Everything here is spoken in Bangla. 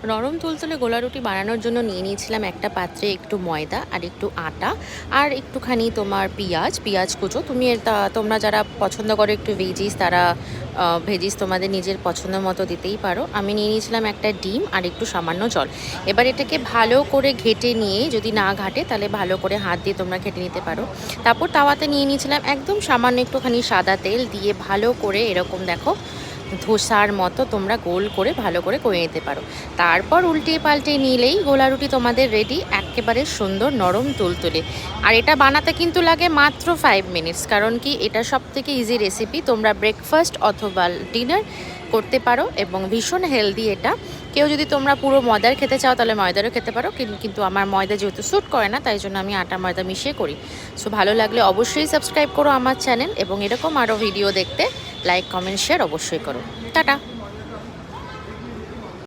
নরম তুলতুলে গোলা রুটি বানানোর জন্য নিয়ে নিয়েছিলাম একটা পাত্রে একটু ময়দা আর একটু আটা আর একটুখানি তোমার পেঁয়াজ কুচো। তোমরা যারা পছন্দ করো একটু ভেজিস, তারা ভেজিস তোমাদের নিজের পছন্দ মতো দিতেই পারো। আমি নিয়ে নিয়েছিলাম একটা ডিম আর একটু সামান্য জল। এবার এটাকে ভালো করে ঘেটে নিয়ে, যদি না ঘাটে তাহলে ভালো করে হাত দিয়ে তোমরা ঘেটে নিতে পারো। তারপর তাওয়াতে নিয়ে নিয়েছিলাম একদম সামান্য একটুখানি সাদা তেল দিয়ে ভালো করে এরকম দেখো ধোসার মতো তোমরা গোল করে ভালো করে নিতে পারো। তারপর উল্টিয়ে পাল্টিয়ে নিলেই গোলা রুটি তোমাদের রেডি, একেবারে সুন্দর নরম তুলতুলে। আর এটা বানাতে কিন্তু লাগে মাত্র 5 মিনিটস, কারণ কি এটা সব থেকে ইজি রেসিপি। তোমরা ব্রেকফাস্ট অথবা ডিনার করতে পারো এবং ভীষণ হেলদি এটা। কেউ যদি তোমরা পুরো ময়দার খেতে চাও তাহলে ময়দারও খেতে পারো, কিন্তু আমার ময়দা যেহেতু স্যুট করে না তাই জন্য আমি আটা ময়দা মিশিয়ে করি। সো ভালো লাগলে অবশ্যই সাবস্ক্রাইব করো আমার চ্যানেল, এবং এরকম আরও ভিডিও দেখতে লাইক কমেন্ট শেয়ার অবশ্যই করো। টাটা।